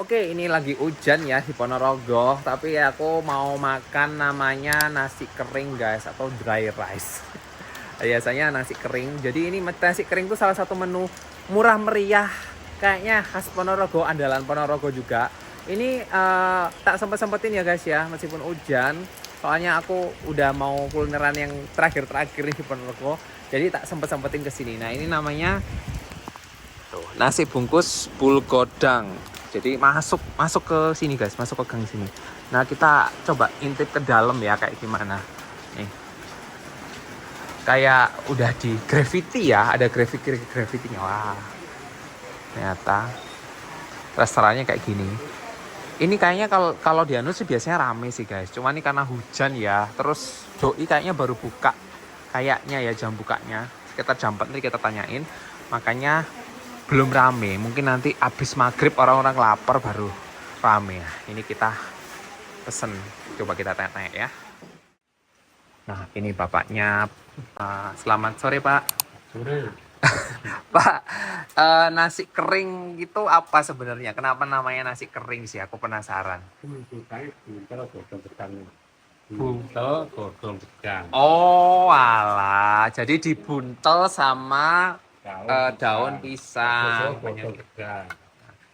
Oke, ini lagi hujan ya di Ponorogo, tapi aku mau makan namanya nasi kering guys, atau dry rice. Biasanya nasi kering. Jadi ini nasi kering itu salah satu menu murah meriah, kayaknya khas Ponorogo, andalan Ponorogo juga. Ini tak sempet-sempetin ya guys ya, meskipun hujan. Soalnya aku udah mau kulineran yang terakhir-terakhir di Ponorogo, jadi tak sempet-sempetin kesini. Nah ini namanya tuh, nasi bungkus bulgodang. Jadi masuk ke sini guys, masuk ke gang sini. Nah kita coba intip ke dalam ya kayak gimana. Nih, kayak udah di graffiti ya, ada graffiti-nya. Wah, ternyata restorannya kayak gini. Ini kayaknya kalau di Anu sih biasanya rame sih guys. Cuma ini karena hujan ya. Terus doi kayaknya baru buka, kayaknya ya jam bukanya. Sekitar jam 4 nanti kita tanyain. Makanya belum rame, mungkin nanti abis maghrib orang-orang lapar baru rame. Ini kita pesen, coba kita tanya-tanya ya. Nah ini bapaknya. Selamat sore pak. Sore. Pak, nasi kering itu apa sebenarnya? Kenapa namanya nasi kering sih? Aku penasaran. Buntel godong gedang. Oh alah, jadi dibuntel sama daun pisang.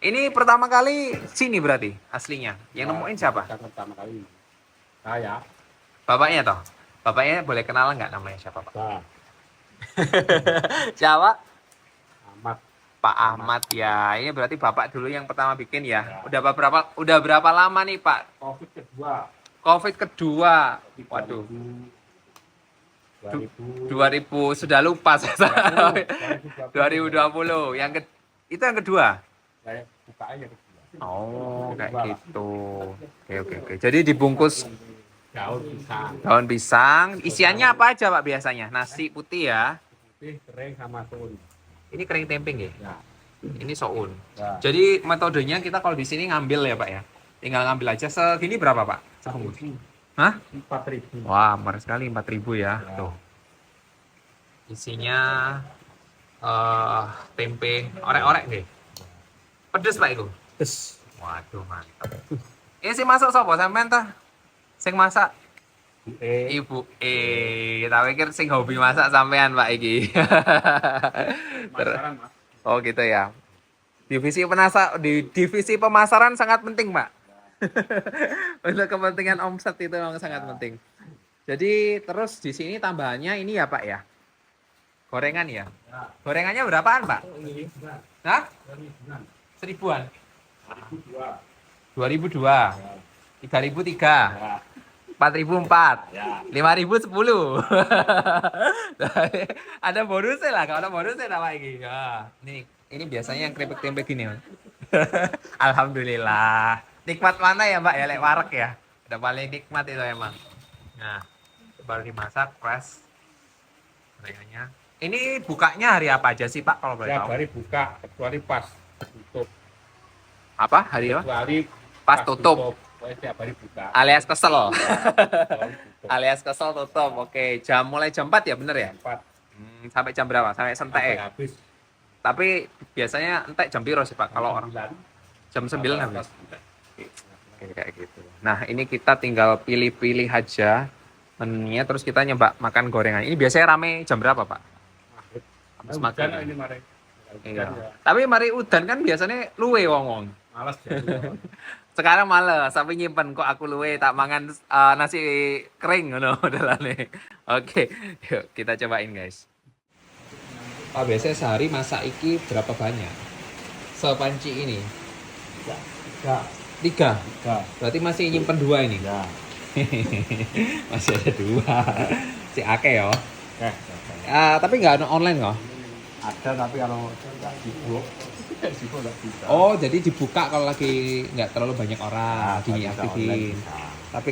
Ini pertama kali sini berarti aslinya. Yang nemuin siapa? Pertama kali. Saya. Bapaknya toh? Bapaknya boleh kenalan nggak namanya siapa pak? Nah, Siapa? Ahmad. Pak Ahmad ya. Ini berarti bapak dulu yang pertama bikin ya. Udah berapa lama nih pak? Covid kedua. Covid kedua. Waduh. 2000 sudah lupa saya. 2020 itu yang kedua. Saya bukanya kedua. Oh kayak gitu. Oke. Jadi dibungkus Daun pisang. Isiannya apa aja pak biasanya? Nasi putih ya. Putih kering sama soun. Ini kering temping ya. Ya. Ini soun. Ya. Jadi metodenya kita kalau di sini ngambil ya pak ya. Tinggal ngambil aja. Segini berapa pak? Sebungkus. Hah? 4.000. Wah, murah sekali 4.000 ya. Ya. Tuh. Isinya tempe orek-orek nih. Pedes Pak itu. Terus Waduh, mantap. Ini sih masak sapa sampean ta? Sing masak Ibu tak pikir sing hobi masak sampean Pak iki. pemasaran, Mas. Oh gitu ya. Divisi pemasaran sangat penting, Pak. Untuk kepentingan omset itu memang sangat penting. Jadi terus di sini tambahannya ini ya Pak ya. Gorengan ya. Gorengannya berapaan Pak? Hah? 1000-an. 2002. 3003. 4004. 5010. Ada bonusnya lah, kalau ada bonusnya apa ini? Ya, ini biasanya yang keripik tempe gini, Mas. Alhamdulillah. Nikmat mana ya, Mbak? Ya lek wareg ya. Udah paling nikmat itu emang. Nah, baru dimasak fresh gorengannya. Ini bukanya hari apa aja sih, Pak, kalau boleh tahu? Tiap hari buka, kecuali pas tutup. Apa? Hari apa? Kecuali Pas tutup. Tiap hari buka. Alias kesel. Tutup. Alias kesel tutup. Oke, mulai jam 4 ya, bener ya? 4 Sampai jam berapa? Sampai sentek sampai ya? habis. Tapi biasanya entek jam piro sih, Pak? Kalau orang 9. jam 9 habis. Oke, kayak gitu. Nah, ini kita tinggal pilih-pilih aja menunya, terus kita nyoba makan gorengan. Ini biasanya rame jam berapa, Pak? Habis makan. Hujan ini mari. Iya. Ya. Tapi mari udan kan biasanya luwe wong-wong. Malas ya. Sekarang males, sampai nyimpen kok aku luwe tak mangan nasi kering ngono modelane. Oke, yuk kita cobain guys. Pak, biasanya sehari masak iki berapa banyak? Sepanci ini? 3. Berarti masih nyimpen 2 ini? Ya. Masih ada 2. Si akeh yo. Eh, Tapi nggak ada online kok? Ada tapi kalau nggak sibuk, sibuk nggak bisa. Oh, jadi dibuka kalau lagi nggak terlalu banyak orang, Nah, kalau bisa online diaktifin. bisa. Tapi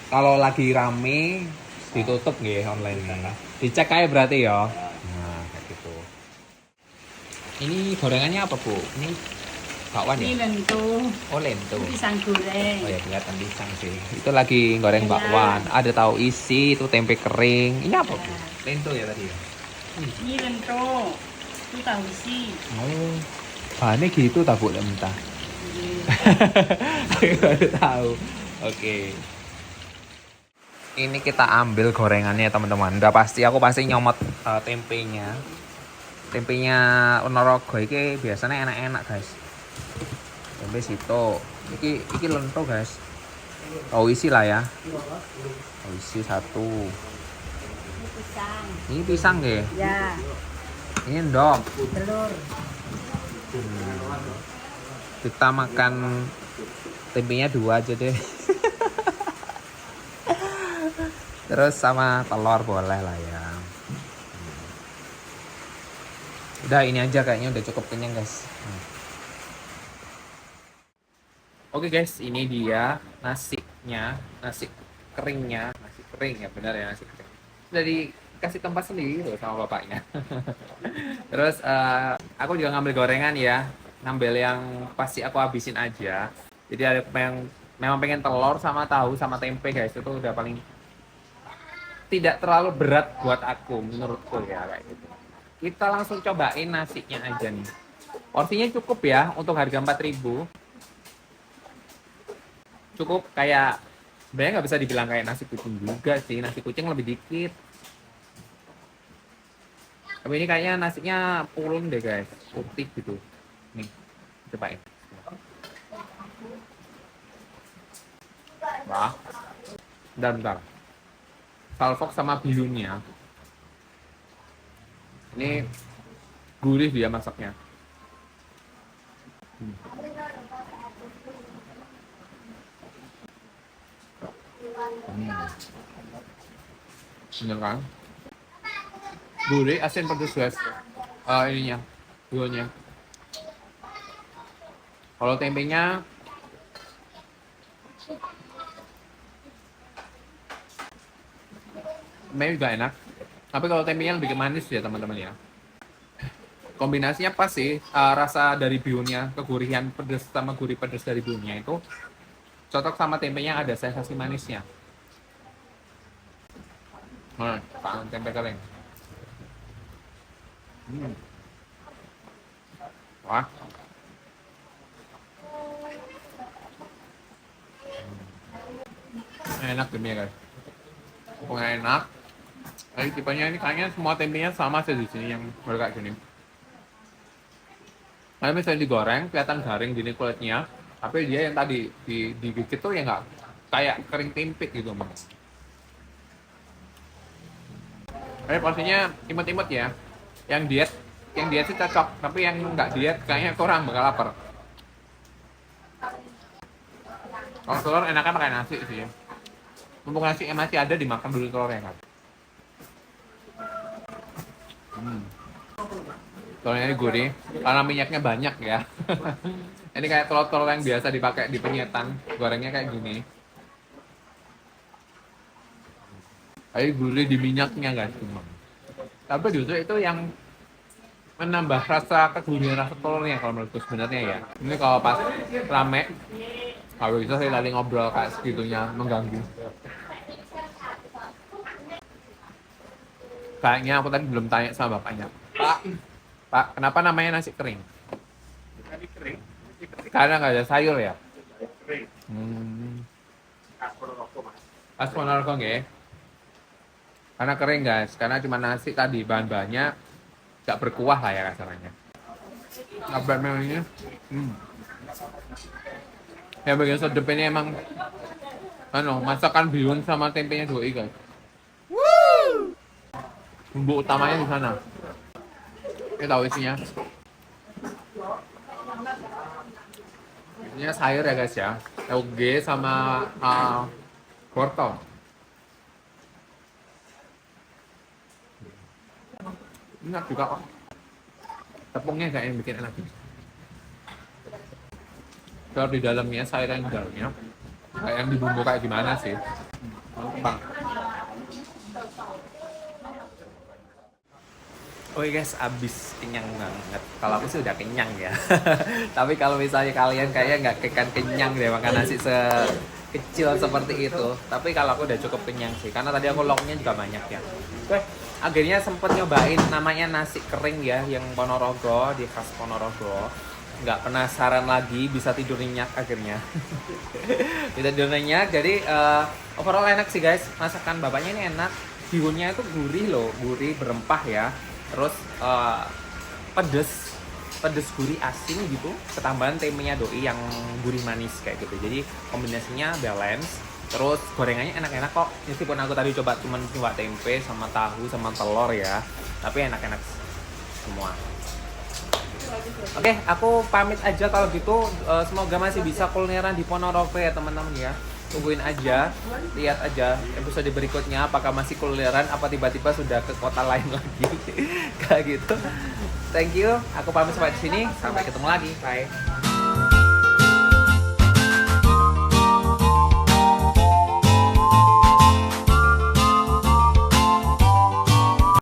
kalau lagi rame ditutup nggih online. Dicek aja berarti ya. Ya, Nah, kayak gitu. Ini gorengannya apa, Bu? Ini bakwan Ini ya? lento, Oh, lento. pisang goreng. Oh ya, kelihatan pisang sih. Itu lagi goreng Enak. bakwan. Ada tahu isi, itu tempe kering. Ini apa, Bu? Lento ya tadi ya? Ini lento, itu tahu isi. Oh, bahannya gitu tak, Bu? Mentah. Ini Aku baru tahu. Oke. Ini kita ambil gorengannya teman-teman. Udah pasti aku pasti nyomot tempenya. Tempenya Ponorogo iki biasanya enak-enak, guys. Tempe situ. Iki lento, guys. Tahu isi lah ya. Tahu isi satu. pisang. Ini pisang nggih. Ya, Ini endok. telur. Kita makan tempenya 2 aja deh. Terus sama telur boleh lah ya. Udah ini aja kayaknya udah cukup kenyang, guys. Oke guys, ini dia nasinya, nasi keringnya, nasi kering ya benar ya nasi kering. Udah dikasih tempat sendiri loh sama bapaknya. Terus aku juga ngambil gorengan ya, ngambil yang pasti aku habisin aja. Jadi ada yang memang pengen telur sama tahu sama tempe guys, itu udah paling tidak terlalu berat buat aku menurutku ya kayak gitu. Kita langsung cobain nasinya aja nih. Porsinya cukup ya untuk harga 4.000. Cukup kayak sebenarnya nggak bisa dibilang kayak nasi kucing juga sih, nasi kucing lebih dikit. Tapi ini kayaknya nasinya pulen deh guys, putih gitu. Nih, cobain. Wah, bentar. Salfok sama bihunnya. Ini gurih dia masaknya. Bener kan? Gurih, asin, pedas guys. Ininya, bihunnya. Kalau tempenya juga enak. Tapi kalau tempenya lebih ke manis ya teman-teman ya. Kombinasinya pas sih, rasa dari bihunnya, kegurihan pedas sama gurih pedas dari bihunnya itu cocok sama tempenya ada sensasi manisnya. Kangen tempe kering. Wah. Enak tempenya guys. Pokoknya enak. Jadi tipenya ini kayaknya semua tempenya sama sih di sini yang kayak gini. Kalau misalnya digoreng kelihatan garing gini kulitnya, tapi dia yang tadi digigit tuh ya nggak kayak kering tempe gitu mas. Tapi pastinya imut-imut ya. Yang diet sih cocok, tapi yang nggak diet kayaknya kurang bakal lapar. Kalau telur enaknya pakai nasi sih. Mumpung nasi masih ada dimakan dulu telurnya kan. Telurnya ini gurih, karena minyaknya banyak ya. Ini kayak telur-telur yang biasa dipakai di penyetan, gorengnya kayak gini. Tapi gurih di minyaknya guys. Tapi justru itu yang menambah rasa kegurihan rasa telurnya kalau menurutku sebenarnya ya. Ini kalau pas rame, kalau bisa saya tadi ngobrol kayak segitunya mengganggu. Kayaknya aku tadi belum tanya sama bapaknya. Pak, kenapa namanya nasi kering? Nasi kering, Karena nggak ada sayur ya? kering. Kasur rokok mas. Pas Ponorogo nggih. Karena kering guys, karena cuma nasi tadi bahan-bahannya nggak berkuah lah ya kasarnya. Apa memangnya? Yang bagian sedep ini emang masakan bihun sama tempenya doi guys. Bumbu utamanya di sana. Kita tahu isinya. Isinya sayur ya guys ya. Toge sama wortel. Enak juga kok. Tepungnya kayak yang bikin enak. Kalau di dalamnya, sayuran di dalamnya, kayak yang dibumbu kayak gimana sih? Bang. Oke guys, abis kenyang banget. Kalau aku sih udah kenyang ya. Tapi kalau misalnya kalian kayaknya nggak kenyang deh makan nasi sekecil seperti itu. Tapi kalau aku udah cukup kenyang sih, karena tadi aku lauknya juga banyak ya. Oke, akhirnya sempet nyobain namanya nasi kering ya, yang Ponorogo, di khas Ponorogo. Nggak penasaran lagi, bisa tidur nyenyak akhirnya. Bisa tidur nyenyak, jadi overall enak sih guys. Masakan bapaknya ini enak. Bihunnya itu gurih loh, gurih berempah ya. Terus pedes gurih asin gitu, ketambahan temenya doi yang gurih manis kayak gitu, jadi kombinasinya balance. Terus gorengannya enak-enak kok, meskipun aku tadi coba tempe sama tahu sama telur ya, tapi enak-enak semua. Oke, aku pamit aja kalau gitu. Semoga masih bisa kulineran di Ponorogo ya teman-teman ya. Tungguin aja, lihat aja episode berikutnya apakah masih kulineran, apa tiba-tiba sudah ke kota lain lagi. Kayak gitu. Thank you, aku pamit sampai di sini. Sampai ketemu lagi. Bye.